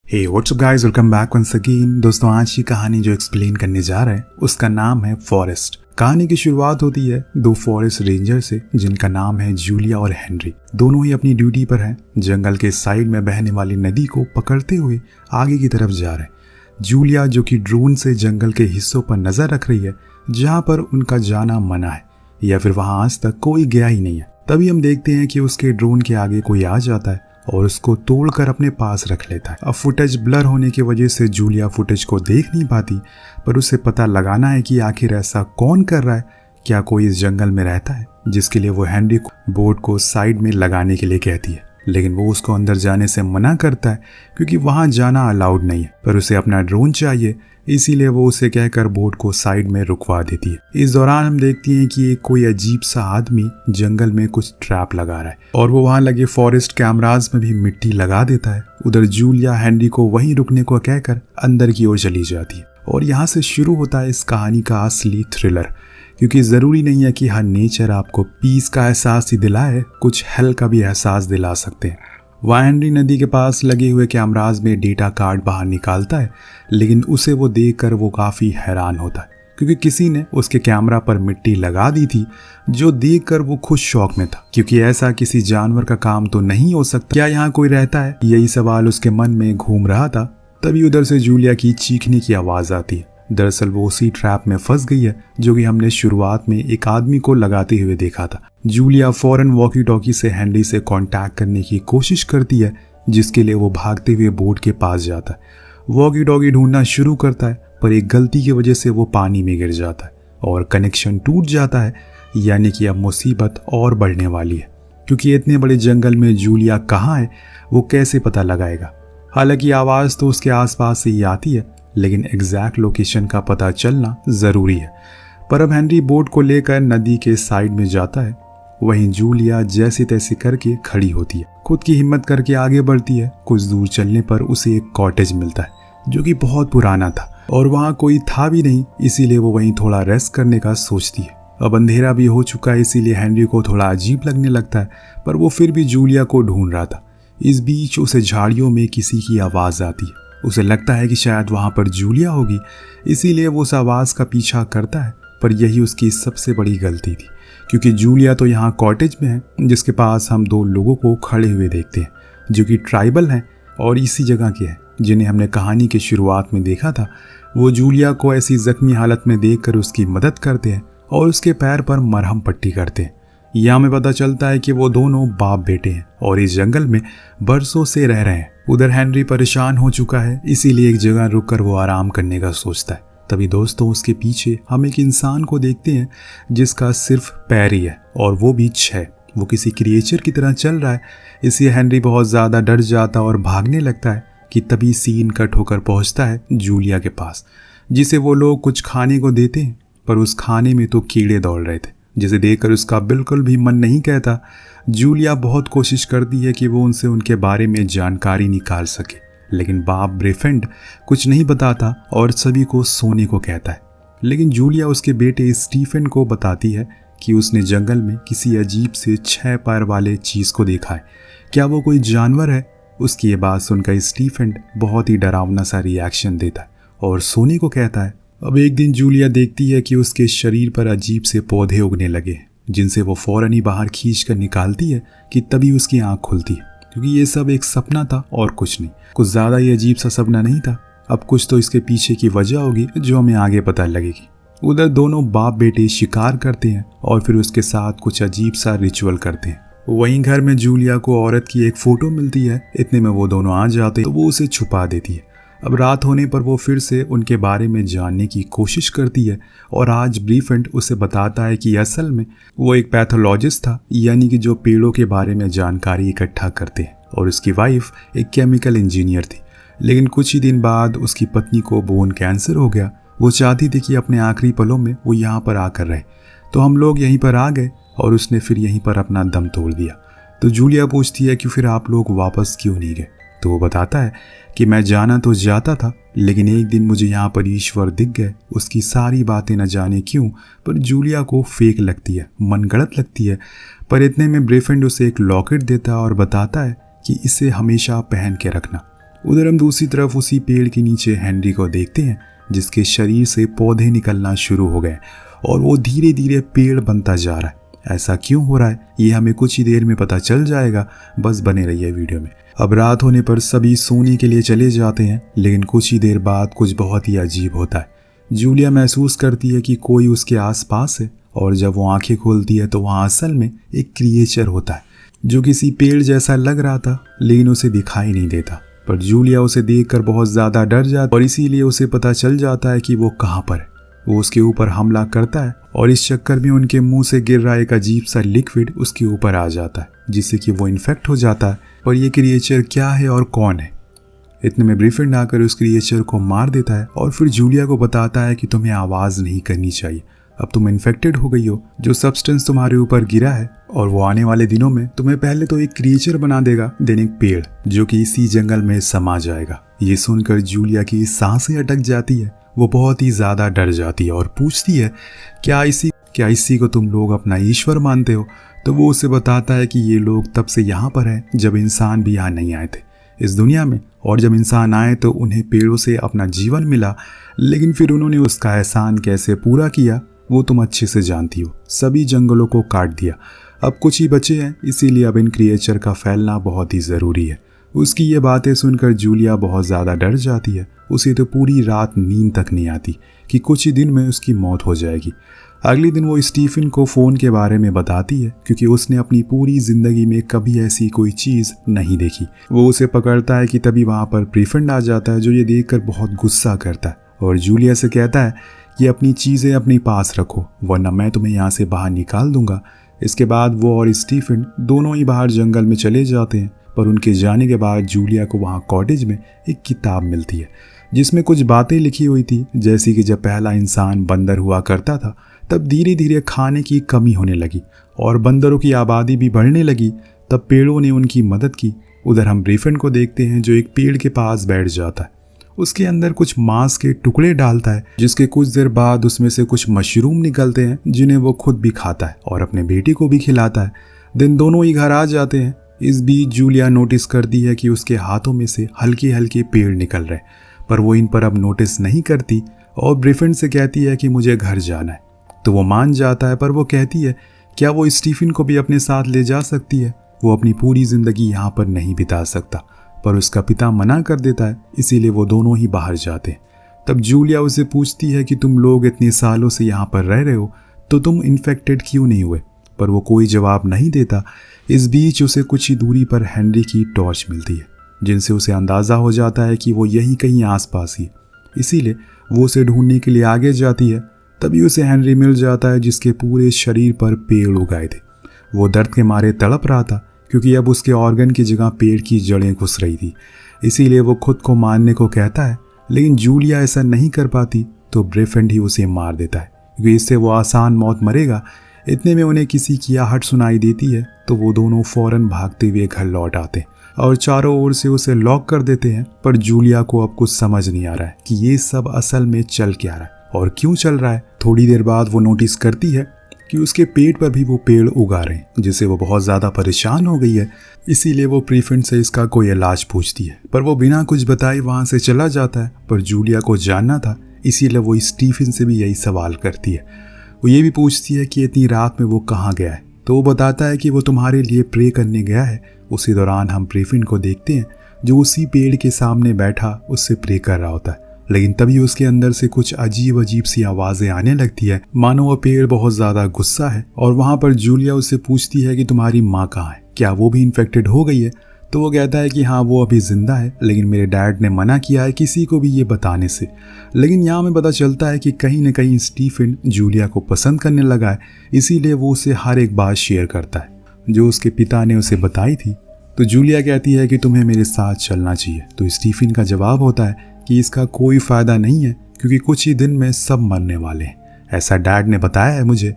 हे what's up guys, welcome back once again. दोस्तों, आज की कहानी जो एक्सप्लेन करने जा रहे हैं उसका नाम है फॉरेस्ट। कहानी की शुरुआत होती है दो फॉरेस्ट रेंजर से जिनका नाम है जूलिया और हेनरी। दोनों ही अपनी ड्यूटी पर हैं, जंगल के साइड में बहने वाली नदी को पकड़ते हुए आगे की तरफ जा रहे हैं। जूलिया जो कि ड्रोन से जंगल के हिस्सों पर नजर रख रही है जहाँ पर उनका जाना मना है या फिर वहां आज तक कोई गया ही नहीं है। तभी हम देखते हैं कि उसके ड्रोन के आगे कोई आ जाता है और उसको तोड़कर अपने पास रख लेता है। अब फुटेज ब्लर होने की वजह से जूलिया फुटेज को देख नहीं पाती, पर उसे पता लगाना है कि आखिर ऐसा कौन कर रहा है। क्या कोई इस जंगल में रहता है? जिसके लिए वो हेनरी को बोट को साइड में लगाने के लिए कहती है, लेकिन वो उसको अंदर जाने से मना करता है क्योंकि वहां जाना अलाउड नहीं है। पर उसे अपना ड्रोन चाहिए, इसीलिए वो उसे कहकर बोट को साइड में रुकवा देती है। इस दौरान हम देखती हैं कि एक कोई अजीब सा आदमी जंगल में कुछ ट्रैप लगा रहा है और वो वहां लगे फॉरेस्ट कैमरास में भी मिट्टी लगा देता है। उधर जूलिया हेनरी को वहीं रुकने को कहकर अंदर की ओर चली जाती है और यहाँ से शुरू होता है इस कहानी का असली थ्रिलर। क्योंकि जरूरी नहीं है कि हर नेचर आपको पीस का एहसास ही दिलाए, कुछ हेल का भी एहसास दिला सकते हैं। वह हेनरी नदी के पास लगे हुए कैमराज में डेटा कार्ड बाहर निकालता है, लेकिन उसे वो देखकर वो काफी हैरान होता है क्योंकि किसी ने उसके कैमरा पर मिट्टी लगा दी थी, जो देखकर वो खुद शौक में था क्योंकि ऐसा किसी जानवर का काम तो नहीं हो सकता। क्या यहाँ कोई रहता है? यही सवाल उसके मन में घूम रहा था। तभी उधर से जूलिया की चीखने की आवाज आती है। दरअसल वो उसी ट्रैप में फंस गई है जो कि हमने शुरुआत में एक आदमी को लगाते हुए देखा था। जूलिया फौरन वॉकी टॉकी से हेनरी से कांटेक्ट करने की कोशिश करती है, जिसके लिए वो भागते हुए बोट के पास जाता है। वॉकी टॉकी ढूंढना शुरू करता है, पर एक गलती की वजह से वो पानी में गिर जाता है और कनेक्शन टूट जाता है। यानी कि अब मुसीबत और बढ़ने वाली है क्योंकि इतने बड़े जंगल में जूलिया कहाँ है वो कैसे पता लगाएगा। हालांकि आवाज तो उसके आसपास से ही आती है, लेकिन एग्जैक्ट लोकेशन का पता चलना जरूरी है। पर अब हेनरी बोट को लेकर नदी के साइड में जाता है, वहीं जूलिया जैसे तैसे करके खड़ी होती है। खुद की हिम्मत करके आगे बढ़ती है। कुछ दूर चलने पर उसे एक कॉटेज मिलता है जो कि बहुत पुराना था और वहां कोई था भी नहीं, इसीलिए वो वहीं थोड़ा रेस्ट करने का सोचती है। अब अंधेरा भी हो चुका है, इसीलिए हेनरी को थोड़ा अजीब लगने लगता है, पर वो फिर भी जूलिया को ढूंढ रहा था। इस बीच उसे झाड़ियों में किसी की आवाज आती है। उसे लगता है कि शायद वहां पर जूलिया होगी, इसीलिए वो उस आवाज का पीछा करता है। पर यही उसकी सबसे बड़ी गलती थी क्योंकि जूलिया तो यहाँ कॉटेज में है जिसके पास हम दो लोगों को खड़े हुए देखते हैं जो कि ट्राइबल हैं और इसी जगह के हैं जिन्हें हमने कहानी की शुरुआत में देखा था। वो जूलिया को ऐसी जख्मी हालत में देखकर उसकी मदद करते हैं और उसके पैर पर मरहम पट्टी करते हैं। यहाँ में पता चलता है कि वो दोनों बाप बेटे हैं और इस जंगल में बरसों से रह रहे हैं। उधर हेनरी परेशान हो चुका है, इसीलिए एक जगह रुककर वो आराम करने का सोचता है। तभी दोस्तों उसके पीछे हम एक इंसान को देखते हैं जिसका सिर्फ पैर ही है और वो भी 6। वो किसी क्रिएचर की तरह चल रहा है, इसलिए हेनरी बहुत ज्यादा डर जाता और भागने लगता है कि तभी सीन कट होकर पहुंचता है जूलिया के पास, जिसे वो लोग कुछ खाने को देते हैं। पर उस खाने में तो कीड़े दौड़ रहे थे, जिसे देखकर उसका बिल्कुल भी मन नहीं कहता। जूलिया बहुत कोशिश करती है कि वो उनसे उनके बारे में जानकारी निकाल सके, लेकिन बाप ब्रेफेंड कुछ नहीं बताता और सभी को सोने को कहता है। लेकिन जूलिया उसके बेटे स्टीफन को बताती है कि उसने जंगल में किसी अजीब से 6 पैर वाले चीज को देखा है। क्या वो कोई जानवर है? उसकी ये बात सुनकर स्टीफन बहुत ही डरावना सा रिएक्शन देता है और सोने को कहता है। अब एक दिन जूलिया देखती है कि उसके शरीर पर अजीब से पौधे उगने लगे, जिनसे वो फौरन ही बाहर खींच कर निकालती है कि तभी उसकी आंख खुलती है क्योंकि ये सब एक सपना था और कुछ नहीं। कुछ ज्यादा ही अजीब सा सपना नहीं था। अब कुछ तो इसके पीछे की वजह होगी जो हमें आगे पता लगेगी। उधर दोनों बाप बेटे शिकार करते हैं और फिर उसके साथ कुछ अजीब सा रिचुअल करते हैं। वहीं घर में जूलिया को औरत की एक फोटो मिलती है। इतने में वो दोनों आ जाते हैं तो वो उसे छुपा देती है। अब रात होने पर वो फिर से उनके बारे में जानने की कोशिश करती है और आज ब्रीफेंट उसे बताता है कि असल में वो एक पैथोलॉजिस्ट था, यानी कि जो पेड़ों के बारे में जानकारी इकट्ठा करते हैं, और उसकी वाइफ एक केमिकल इंजीनियर थी। लेकिन कुछ ही दिन बाद उसकी पत्नी को बोन कैंसर हो गया। वो चाहती थी कि अपने आखिरी पलों में वो यहाँ पर आकर रहे, तो हम लोग यहीं पर आ गए और उसने फिर यहीं पर अपना दम तोड़ दिया। तो जूलिया पूछती है कि फिर आप लोग वापस क्यों नहीं गए? तो वो बताता है कि मैं जाना तो जाता था, लेकिन एक दिन मुझे यहाँ पर ईश्वर दिख गए। उसकी सारी बातें न जाने क्यों पर जूलिया को फेक लगती है, मनगढ़ंत लगती है। पर इतने में ब्रेफेंड उसे एक लॉकेट देता है और बताता है कि इसे हमेशा पहन के रखना। उधर हम दूसरी तरफ उसी पेड़ के नीचे हेनरी को देखते हैं, जिसके शरीर से पौधे निकलना शुरू हो गए और वो धीरे धीरे पेड़ बनता जा रहा है। ऐसा क्यों हो रहा है ये हमें कुछ ही देर में पता चल जाएगा, बस बने रहिए वीडियो में। अब रात होने पर सभी सोने के लिए चले जाते हैं, लेकिन कुछ ही देर बाद कुछ बहुत ही अजीब होता है। जूलिया महसूस करती है कि कोई उसके आसपास है, और जब वो आंखें खोलती है तो वहाँ असल में एक क्रिएचर होता है जो किसी पेड़ जैसा लग रहा था, लेकिन उसे दिखाई नहीं देता। पर जूलिया उसे देखकर बहुत ज़्यादा डर जाती है और इसीलिए उसे पता चल जाता है कि वो कहाँ पर है। वो उसके ऊपर हमला करता है और इस चक्कर में उनके मुंह से गिर रहा एक अजीब सा लिक्विड उसके ऊपर आ जाता है, जिससे कि वो इन्फेक्ट हो जाता है। पर ये क्रिएचर क्या है और कौन है? इतने में ब्रीफिंड आकर उस क्रिएचर को मार देता है और फिर जूलिया को बताता है कि तुम्हें आवाज़ नहीं करनी चाहिए, अब तुम इन्फेक्टेड हो गई हो। जो सब्सटेंस तुम्हारे ऊपर गिरा है और वो आने वाले दिनों में तुम्हें पहले तो एक क्रिएचर बना देगा, देन एक पेड़ जो कि इसी जंगल में समा जाएगा। ये सुनकर जूलिया की सांसें अटक जाती है। वो बहुत ही ज़्यादा डर जाती है और पूछती है क्या इसी को तुम लोग अपना ईश्वर मानते हो? तो वो उसे बताता है कि ये लोग तब से यहाँ पर हैं जब इंसान भी यहाँ नहीं आए थे इस दुनिया में, और जब इंसान आए तो उन्हें पेड़ों से अपना जीवन मिला, लेकिन फिर उन्होंने उसका एहसान कैसे पूरा किया वो तुम अच्छे से जानती हो। सभी जंगलों को काट दिया, अब कुछ ही बचे हैं, इसीलिए अब इन क्रिएचर का फैलना बहुत ही ज़रूरी है। उसकी ये बातें सुनकर जूलिया बहुत ज़्यादा डर जाती है। उसे तो पूरी रात नींद तक नहीं आती कि कुछ ही दिन में उसकी मौत हो जाएगी। अगले दिन वो स्टीफन को फ़ोन के बारे में बताती है, क्योंकि उसने अपनी पूरी ज़िंदगी में कभी ऐसी कोई चीज़ नहीं देखी। वो उसे पकड़ता है कि तभी वहाँ पर प्रीफंड आ जाता है, जो ये देखकर बहुत गुस्सा करता है और जूलिया से कहता है कि अपनी चीज़ें अपने पास रखो, वरना मैं तुम्हें यहाँ से बाहर निकाल दूंगा। इसके बाद वो और स्टीफन दोनों ही बाहर जंगल में चले जाते हैं, पर उनके जाने के बाद जूलिया को वहाँ कॉटेज में एक किताब मिलती है जिसमें कुछ बातें लिखी हुई थी, जैसी कि जब पहला इंसान बंदर हुआ करता था तब धीरे धीरे खाने की कमी होने लगी और बंदरों की आबादी भी बढ़ने लगी, तब पेड़ों ने उनकी मदद की। उधर हम ब्रीफन को देखते हैं जो एक पेड़ के पास बैठ जाता है, उसके अंदर कुछ मांस के टुकड़े डालता है, जिसके कुछ देर बाद उसमें से कुछ मशरूम निकलते हैं जिन्हें वो खुद भी खाता है और अपने बेटे को भी खिलाता है। दिन दोनों ही घर आ जाते हैं। इस बीच जूलिया नोटिस करती है कि उसके हाथों में से हल्के हल्के पेड़ निकल रहे, पर वो इन पर अब नोटिस नहीं करती और ब्रीफन से कहती है कि मुझे घर जाना है। तो वो मान जाता है, पर वो कहती है क्या वो स्टीफन को भी अपने साथ ले जा सकती है? वो अपनी पूरी ज़िंदगी यहाँ पर नहीं बिता सकता, पर उसका पिता मना कर देता है, इसीलिए वो दोनों ही बाहर जाते हैं। तब जूलिया उसे पूछती है कि तुम लोग इतने सालों से यहाँ पर रह रहे हो तो तुम इन्फेक्टेड क्यों नहीं हुए? पर वो कोई जवाब नहीं देता। इस बीच उसे कुछ ही दूरी पर हेनरी की टॉर्च मिलती है, जिनसे उसे अंदाज़ा हो जाता है कि वो यही कहीं आसपास ही, इसीलिए वो उसे ढूंढने के लिए आगे जाती है। तभी उसे हेनरी मिल जाता है जिसके पूरे शरीर पर पेड़ उगाए थे। वो दर्द के मारे तड़प रहा था, क्योंकि अब उसके ऑर्गन की जगह पेड़ की जड़ें घुस रही थी, इसीलिए वो खुद को मारने को कहता है, लेकिन जूलिया ऐसा नहीं कर पाती तो ब्रीफिंड ही उसे मार देता है, क्योंकि इससे वो आसान मौत मरेगा। इतने में उन्हें किसी की आहट सुनाई देती है, तो वो दोनों फौरन भागते हुए घर लौट आते हैं और चारों ओर से उसे लॉक कर देते हैं। पर जूलिया को अब कुछ समझ नहीं आ रहा है कि ये सब असल में चल क्या रहा है और क्यों चल रहा है। थोड़ी देर बाद वो नोटिस करती है कि उसके पेट पर भी वो पेड़ उगा रहे हैं, जिससे वो बहुत ज़्यादा परेशान हो गई है। इसीलिए वो प्रीफिंड से इसका कोई इलाज पूछती है, पर वो बिना कुछ बताए वहाँ से चला जाता है। पर जूलिया को जानना था, इसीलिए वो स्टीफन से भी यही सवाल करती है। वो ये भी पूछती है कि इतनी रात में वो कहाँ गया है, तो वो बताता है कि वो तुम्हारे लिए प्रे करने गया है। उसी दौरान हम प्रीफिंड को देखते हैं जो उसी पेड़ के सामने बैठा उससे प्रे कर रहा होता है, लेकिन तभी उसके अंदर से कुछ अजीब अजीब सी आवाज़ें आने लगती है, मानो वह पेड़ बहुत ज़्यादा गुस्सा है। और वहाँ पर जूलिया उससे पूछती है कि तुम्हारी माँ कहाँ है, क्या वो भी इन्फेक्टेड हो गई है? तो वो कहता है कि हाँ वो अभी ज़िंदा है, लेकिन मेरे डैड ने मना किया है किसी को भी ये बताने से। लेकिन यहाँ में पता चलता है कि कहीं न कहीं स्टीफन जूलिया को पसंद करने लगा है, इसीलिए वो उसे हर एक बात शेयर करता है जो उसके पिता ने उसे बताई थी। तो जूलिया कहती है कि तुम्हें मेरे साथ चलना चाहिए। तो स्टीफन का जवाब होता है कि इसका कोई फ़ायदा नहीं है, क्योंकि कुछ ही दिन में सब मरने वाले हैं, ऐसा डैड ने बताया है मुझे।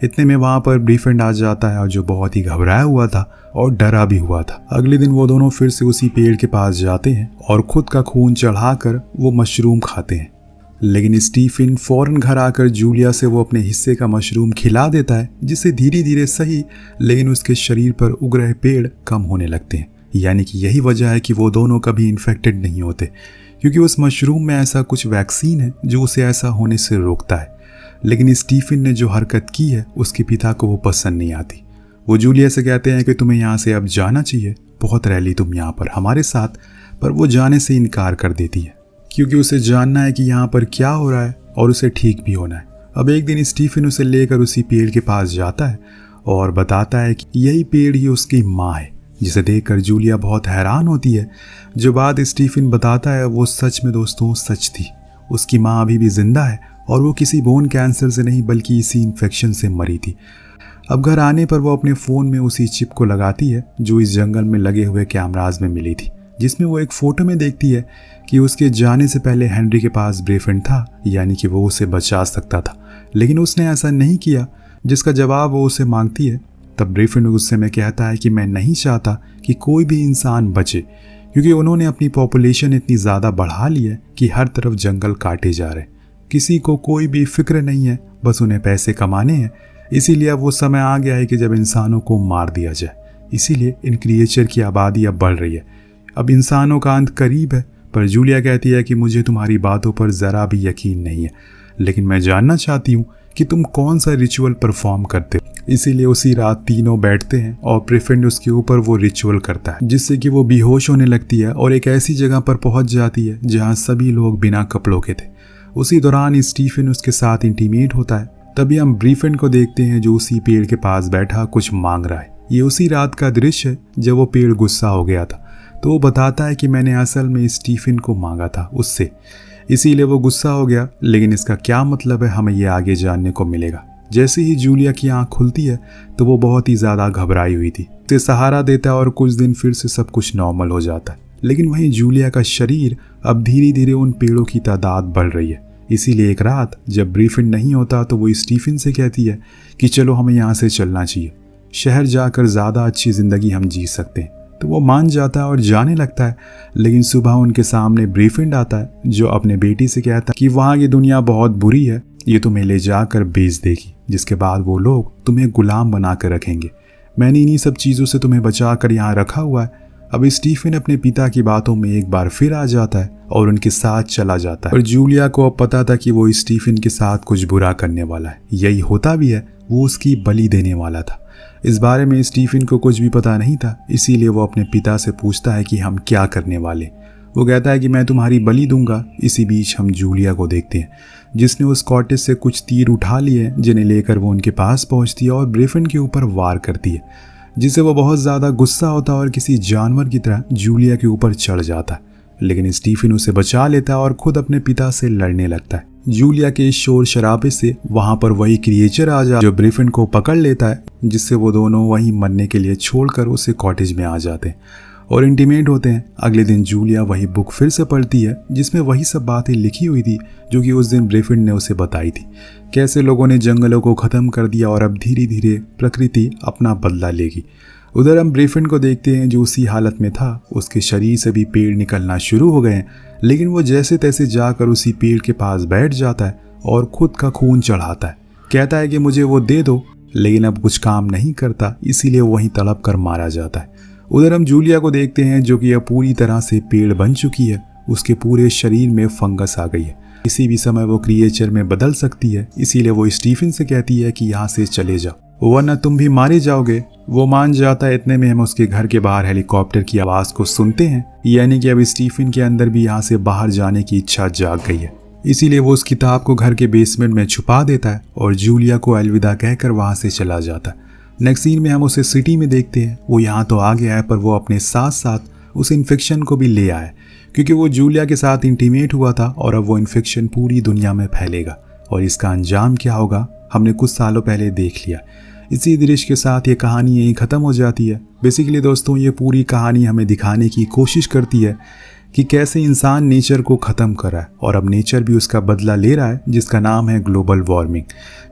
इतने में वहाँ पर ब्रीफिंड आ जाता है, और जो बहुत ही घबराया हुआ था और डरा भी हुआ था। अगले दिन वो दोनों फिर से उसी पेड़ के पास जाते हैं और खुद का खून चढ़ाकर वो मशरूम खाते हैं। लेकिन स्टीफन फौरन घर आकर जूलिया से वो अपने हिस्से का मशरूम खिला देता है, जिससे धीरे धीरे सही लेकिन उसके शरीर पर उग रहे पेड़ कम होने लगते हैं। यानी कि यही वजह है कि वो दोनों कभी इन्फेक्टेड नहीं होते, क्योंकि उस मशरूम में ऐसा कुछ वैक्सीन है जो उसे ऐसा होने से रोकता है। लेकिन स्टीफन ने जो हरकत की है उसके पिता को वो पसंद नहीं आती। वो जूलिया से कहते हैं कि तुम्हें यहाँ से अब जाना चाहिए, बहुत रह ली तुम यहाँ पर हमारे साथ, पर वो जाने से इनकार कर देती है क्योंकि उसे जानना है कि यहाँ पर क्या हो रहा है और उसे ठीक भी होना है। अब एक दिन स्टीफन उसे लेकर उसी पेड़ के पास जाता है और बताता है कि यही पेड़ ही उसकी माँ है, जिसे देखकर जूलिया बहुत हैरान होती है। जो बात स्टीफन बताता है वो सच में दोस्तों सच थी। उसकी माँ अभी भी जिंदा है और वो किसी बोन कैंसर से नहीं बल्कि इसी इन्फेक्शन से मरी थी। अब घर आने पर वो अपने फ़ोन में उसी चिप को लगाती है जो इस जंगल में लगे हुए कैमराज में मिली थी, जिसमें वो एक फ़ोटो में देखती है कि उसके जाने से पहले हेनरी के पास बॉयफ्रेंड था, यानी कि वो उसे बचा सकता था, लेकिन उसने ऐसा नहीं किया, जिसका जवाब वो उसे मांगती है। तब बॉयफ्रेंड गुस्से में कहता है कि मैं नहीं चाहता कि कोई भी इंसान बचे, क्योंकि उन्होंने अपनी पॉपुलेशन इतनी ज़्यादा बढ़ा ली है कि हर तरफ जंगल काटे जा रहे हैं। किसी को कोई भी फिक्र नहीं है, बस उन्हें पैसे कमाने हैं। इसीलिए अब वो समय आ गया है कि जब इंसानों को मार दिया जाए। इसीलिए इन क्रिएचर की आबादी अब बढ़ रही है। अब इंसानों का अंत करीब है। पर जूलिया कहती है कि मुझे तुम्हारी बातों पर ज़रा भी यकीन नहीं है, लेकिन मैं जानना चाहती हूँ कि तुम कौन सा रिचुअल परफॉर्म करते हो। इसीलिए उसी रात तीनों बैठते हैं और बॉयफ्रेंड उसके ऊपर वो रिचुअल करता है, जिससे कि वो बेहोश होने लगती है और एक ऐसी जगह पर पहुंच जाती है जहां सभी लोग बिना कपड़ों के थे। उसी दौरान स्टीफन उसके साथ इंटीमेट होता है। तभी हम बॉयफ्रेंड को देखते हैं जो उसी पेड़ के पास बैठा कुछ मांग रहा है। ये उसी रात का दृश्य है जब वो पेड़ गुस्सा हो गया था। तो वो बताता है कि मैंने असल में स्टीफन को मांगा था उससे, इसीलिए वो गुस्सा हो गया। लेकिन इसका क्या मतलब है हमें ये आगे जानने को मिलेगा। जैसे ही जूलिया की आंख खुलती है तो वो बहुत ही ज़्यादा घबराई हुई थी। उसे सहारा देता है और कुछ दिन फिर से सब कुछ नॉर्मल हो जाता है। लेकिन वहीं जूलिया का शरीर अब धीरे धीरे उन पेड़ों की तादाद बढ़ रही है। इसीलिए एक रात जब बॉयफ्रेंड नहीं होता तो वो स्टीफन से कहती है कि चलो हमें यहाँ से चलना चाहिए, शहर जाकर ज़्यादा अच्छी ज़िंदगी हम जी सकते हैं। तो वो मान जाता है और जाने लगता है। लेकिन सुबह उनके सामने बॉयफ्रेंड आता है जो अपने बेटी से कहता है कि वहाँ की दुनिया बहुत बुरी है, ये तुम्हें ले जाकर बेच देगी, जिसके बाद वो लोग तुम्हें गुलाम बना कर रखेंगे। मैंने इन्हीं सब चीज़ों से तुम्हें बचा कर यहाँ रखा हुआ है। अब स्टीफन अपने पिता की बातों में एक बार फिर आ जाता है और उनके साथ चला जाता है। और जूलिया को अब पता था कि वो स्टीफन के साथ कुछ बुरा करने वाला है। यही होता भी है, वो उसकी बलि देने वाला था। इस बारे में स्टीफन को कुछ भी पता नहीं था, इसीलिए वो अपने पिता से पूछता है कि हम क्या करने वाले। वो कहता है कि मैं तुम्हारी बलि दूंगा। इसी बीच हम जूलिया को देखते हैं जिसने उस कॉटेज से कुछ तीर उठा लिए, जिन्हें लेकर वो उनके पास पहुंचती है और बॉयफ्रेंड के ऊपर वार करती है, जिससे वो बहुत ज़्यादा गुस्सा होता है और किसी जानवर की तरह जूलिया के ऊपर चढ़ जाता है। लेकिन स्टीफन उसे बचा लेता है और खुद अपने पिता से लड़ने लगता है। जूलिया के इस शोर शराबे से वहां पर वही क्रिएचर आ जाता है जो बॉयफ्रेंड को पकड़ लेता है, जिससे वो दोनों वहीं मरने के लिए छोड़कर उसे कॉटेज में आ जाते हैं और इंटीमेट होते हैं। अगले दिन जूलिया वही बुक फिर से पढ़ती है जिसमें वही सब बातें लिखी हुई थी जो कि उस दिन बॉयफ्रेंड ने उसे बताई थी, कैसे लोगों ने जंगलों को ख़त्म कर दिया और अब धीरे धीरे प्रकृति अपना बदला लेगी। उधर हम बॉयफ्रेंड को देखते हैं जो उसी हालत में था। उसके शरीर से भी पेड़ निकलना शुरू हो गए हैं, लेकिन वो जैसे तैसे जाकर उसी पेड़ के पास बैठ जाता है और खुद का खून चढ़ाता है। कहता है कि मुझे वो दे दो, लेकिन अब कुछ काम नहीं करता, इसीलिए वहीं तड़प कर मारा जाता है। उधर हम जूलिया को देखते हैं जो कि अब पूरी तरह से पेड़ बन चुकी है। उसके पूरे शरीर में फंगस आ गई है। किसी भी समय वो क्रिएचर में बदल सकती है, इसीलिए वो स्टीफन से कहती है कि यहाँ से चले जाओ वरना तुम भी मारे जाओगे। वो मान जाता है। इतने में हम उसके घर के बाहर हेलीकॉप्टर की आवाज़ को सुनते हैं, यानी कि अब स्टीफन के अंदर भी यहाँ से बाहर जाने की इच्छा जाग गई है। इसीलिए वो उस किताब को घर के बेसमेंट में छुपा देता है और जूलिया को अलविदा कहकर वहाँ से चला जाता है। नेक्स्ट सीन में हम उसे सिटी में देखते हैं। वो यहाँ तो आ गया है, पर वो अपने साथ साथ उस इन्फेक्शन को भी ले आया, क्योंकि वो जूलिया के साथ इंटीमेट हुआ था और अब वो इन्फेक्शन पूरी दुनिया में फैलेगा और इसका अंजाम क्या होगा हमने कुछ सालों पहले देख लिया। इसी दृश्य के साथ ये कहानी यहीं ख़त्म हो जाती है। बेसिकली दोस्तों ये पूरी कहानी हमें दिखाने की कोशिश करती है कि कैसे इंसान नेचर को ख़त्म कर रहा है और अब नेचर भी उसका बदला ले रहा है, जिसका नाम है ग्लोबल वार्मिंग,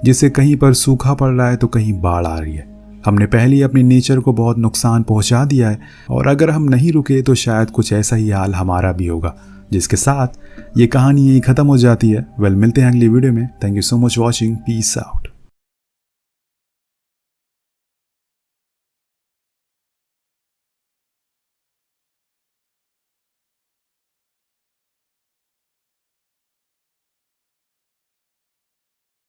जिससे कहीं पर सूखा पड़ रहा है तो कहीं बाढ़ आ रही है। हमने पहले ही अपने नेचर को बहुत नुकसान पहुंचा दिया है और अगर हम नहीं रुके तो शायद कुछ ऐसा ही हाल हमारा भी होगा। जिसके साथ ये कहानी यहीं ख़त्म हो जाती है। मिलते हैं अगली वीडियो में। Thank you so much watching. Peace out.